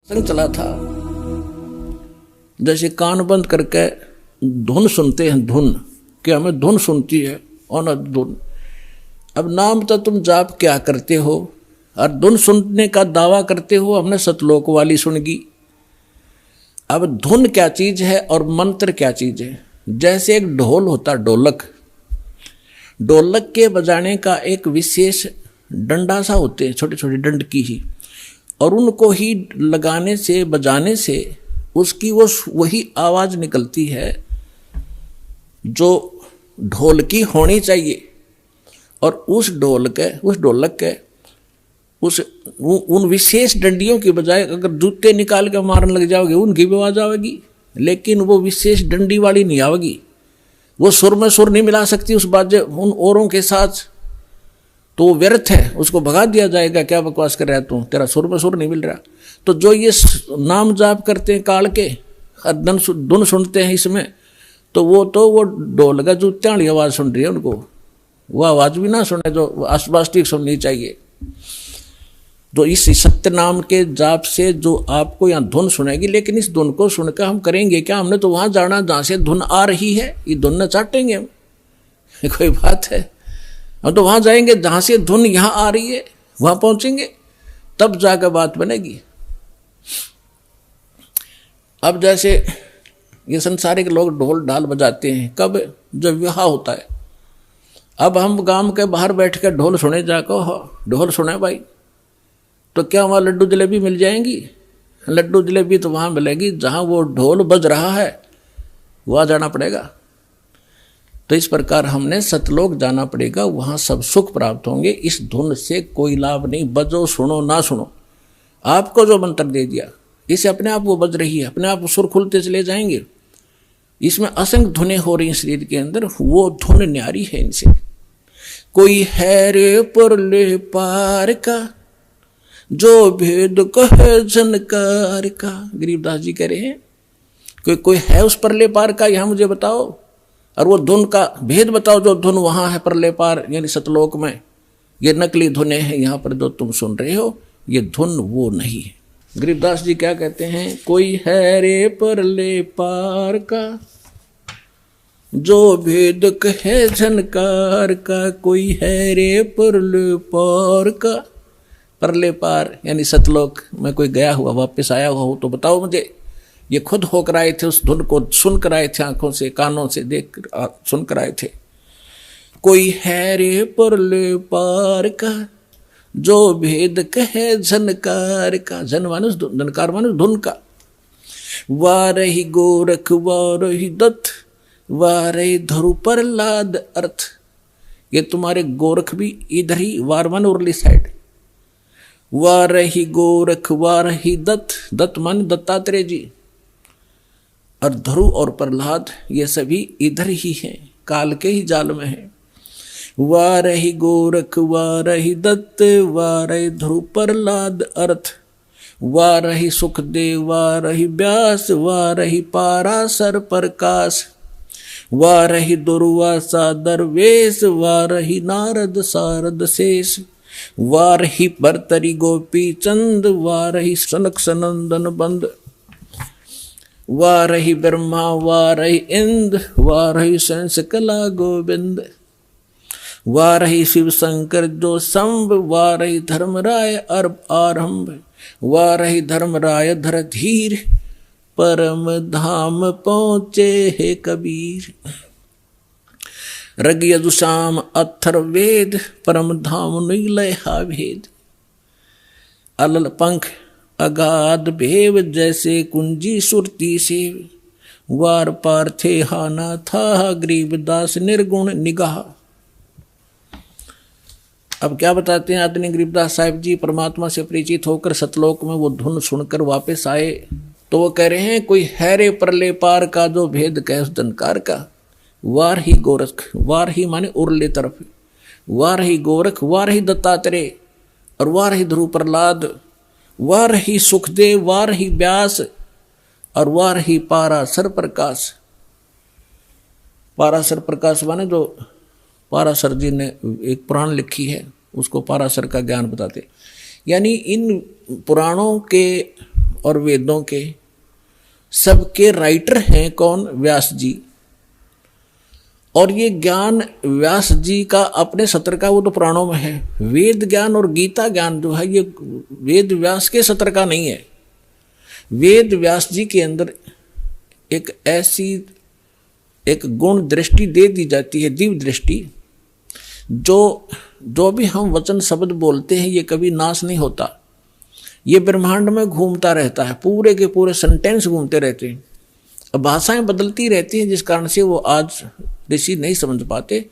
संग चला था, जैसे कान बंद करके धुन सुनते हैं, धुन कि हमें धुन सुनती है और धुन। अब नाम तो तुम जाप क्या करते हो और धुन सुनने का दावा करते हो, हमने सतलोक वाली सुनगी। अब धुन क्या चीज है और मंत्र क्या चीज है? जैसे एक ढोल होता, ढोलक, ढोलक के बजाने का एक विशेष डंडा सा होते हैं, छोटे छोटे डंड की ही, और उनको ही लगाने से बजाने से उसकी वो वही आवाज निकलती है जो ढोल की होनी चाहिए। और उस ढोलक के उन विशेष डंडियों की बजाय अगर जूते निकाल के मारने लग जाओगे उनकी भी आवाज आवेगी, लेकिन वो विशेष डंडी वाली नहीं आवेगी। वो सुर में सुर नहीं मिला सकती उस बाजे उन औरों के साथ, तो वो व्यर्थ है, उसको भगा दिया जाएगा। क्या बकवास कर रहा है तू, तेरा सुर में सुर नहीं मिल रहा। तो जो ये नाम जाप करते हैं काल के, धुन सुनते हैं इसमें, तो वो ढोल का जूत्या वाली आवाज सुन रही है उनको, वो आवाज भी ना सुने जो आसपास ठीक सुननी चाहिए। तो इस सत्य नाम के जाप से जो आपको यहाँ धुन सुनेगी, लेकिन इस धुन को सुनकर हम करेंगे क्या? हमने तो वहां जाना जहां से धुन आ रही है, ये धुन न चाटेंगे हम, कोई बात है? हम तो वहां जाएंगे जहां से धुन यहां आ रही है, वहां पहुंचेंगे तब जाकर बात बनेगी। अब जैसे ये संसारिक लोग ढोल ढाल बजाते हैं, कब? जब विवाह होता है। अब हम गांव के बाहर बैठ कर ढोल सुने जाकर, ढोल सुने भाई, तो क्या वहाँ लड्डू जलेबी मिल जाएंगी? लड्डू जलेबी तो वहाँ मिलेगी जहाँ वो ढोल बज रहा है, वहाँ जाना पड़ेगा। तो इस प्रकार हमने सतलोक जाना पड़ेगा, वहाँ सब सुख प्राप्त होंगे। इस धुन से कोई लाभ नहीं, बजो सुनो ना सुनो, आपको जो मंत्र दे दिया इसे अपने आप वो बज रही है, अपने आप सुर खुलते चले जाएंगे। इसमें असंख्य धुनें हो रही हैं शरीर के अंदर, वो धुन न्यारी है इनसे। कोई है रे परले पार का, जो भेद कहे झनकार का, गरीबदास जी कह रहे हैं। कोई है उस परले पार का, यहां मुझे बताओ, और वो धुन का भेद बताओ जो धुन वहां है परले पार यानी सतलोक में। ये नकली धुनें हैं, यहां पर जो तुम सुन रहे हो ये धुन वो नहीं है। गरीबदास जी क्या कहते हैं? कोई है रे परले पार का, जो भेद कहे झनकार का, कोई है रे परले पार का। परले पार यानी सतलोक में कोई गया हुआ वापस आया हुआ हो तो बताओ मुझे। ये खुद होकर आए थे, उस धुन को सुन कर आए थे, आंखों से कानों से देख सुन कर आए थे। कोई है रे परले पार का, जो भेद कहे झनकार का। झन मानुष झनकार मानुष धुन का। वारही गोरख वारही दत्त, वारही धरु प्रहलाद अर्थ। ये तुम्हारे गोरख भी इधर ही वारवन उरली साइड। वारही गोरख वारही दत्त, दत्त मान दत्तात्रेय जी, और ध्रुव और प्रहलाद ये सभी इधर ही हैं, काल के ही जाल में हैं। वारही गोरख वारही दत्त, वारही ध्रुव प्रहलाद अर्थ। वारही सुखदेव वारही व्यास, वारही पाराशर प्रकाश। वारही दुर्वासा दरवेश, वारही नारद सारद शेष। वारही भरतरी गोपी चंद, वारही सनक सनंदन बंद। वारही ब्रह्मा वारही इंद्र, वारही संस कला गोविंद। वारही शिव शंकर जो संभ, वारही धर्मराय अर्भ आरंभ। वारही धर्मराय धर धीर, परम धाम पहुँचे हे कबीर। रग यजुषाम अथर्ववेद, परम धाम नीलय हा भेद। अलल पंख अगाध भेव, जैसे कुंजी सुरती सेव। वार पार थे हाना था, गरीबदास निर्गुण निगाह। अब क्या बताते हैं आदरणीय गरीबदास साहिब जी? परमात्मा से परिचित होकर सतलोक में वो धुन सुनकर वापस आए, तो वो कह रहे हैं कोई है रे परले पार का, जो भेद कहे उस धनकार का। वार ही गोरख, वार ही माने उरले तरफ, वार ही गोरख, वार ही दत्तात्रेय, और वार ही ध्रुव प्रहलाद, वार ही सुखदेव, वार ही व्यास, और वार ही पाराशर प्रकाश। पाराशर प्रकाश माने जो पाराशर जी ने एक पुराण लिखी है, उसको पाराशर का ज्ञान बताते। यानी इन पुराणों के और वेदों के सबके राइटर हैं कौन? व्यास जी। और ये ज्ञान व्यास जी का अपने सत्र का, वो तो पुराणों में है। वेद ज्ञान और गीता ज्ञान जो है ये वेद व्यास के सत्र का नहीं है। वेद व्यास जी के अंदर एक ऐसी एक गुण दृष्टि दे दी जाती है, दिव्य दृष्टि, जो भी हम वचन शब्द बोलते हैं ये कभी नाश नहीं होता। ये ब्रह्मांड में घूमता रहता है, पूरे के पूरे सेंटेंस घूमते रहते हैं। अब भाषाएं बदलती रहती हैं जिस कारण से वो आज ऋषि नहीं समझ पाते।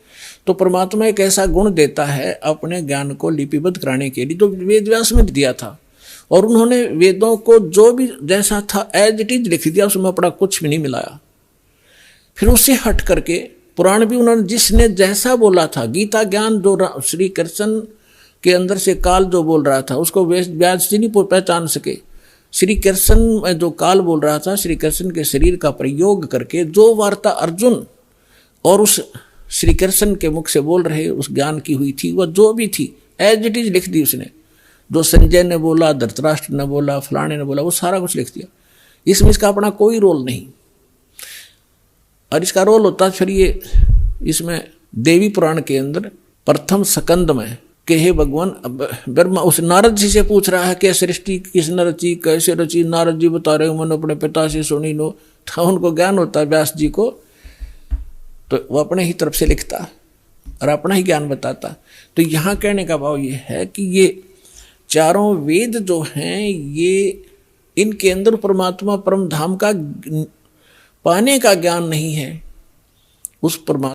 तो परमात्मा एक ऐसा गुण देता है अपने ज्ञान को लिपिबद्ध कराने के लिए, तो वेद व्यास में दिया था। और उन्होंने वेदों को जो भी जैसा था एज इट इज लिख दिया, उसमें अपना कुछ भी नहीं मिलाया। फिर उससे हट करके पुराण भी उन्होंने जिसने जैसा बोला था, गीता ज्ञान जो श्री कृष्ण के अंदर से काल जो बोल रहा था उसको व्यास जी नहीं पहचान सके। श्री कृष्ण में जो काल बोल रहा था, श्री कृष्ण के शरीर का प्रयोग करके जो वार्ता अर्जुन और उस श्री कृष्ण के मुख से बोल रहे उस ज्ञान की हुई थी, वह जो भी थी एज इट इज लिख दी उसने। जो संजय ने बोला, धृतराष्ट्र ने बोला, फलाने ने बोला, वो सारा कुछ लिख दिया। इसमें इसका अपना कोई रोल नहीं। और इसका रोल होता फिर ये इसमें देवी पुराण के अंदर प्रथम स्कंद में कि हे भगवान, ब्रह्मा उस नारद जी से पूछ रहा है कि सृष्टि किसने रची, कैसे रची। नारद जी बता रहे हो मैंने अपने पिता से सुनी नो। तो उनको ज्ञान होता है व्यास जी को, तो वो अपने ही तरफ से लिखता और अपना ही ज्ञान बताता। तो यहाँ कहने का भाव ये है कि ये चारों वेद जो हैं ये इनके अंदर परमात्मा परम धाम का पाने का ज्ञान नहीं है। उस परमात्मा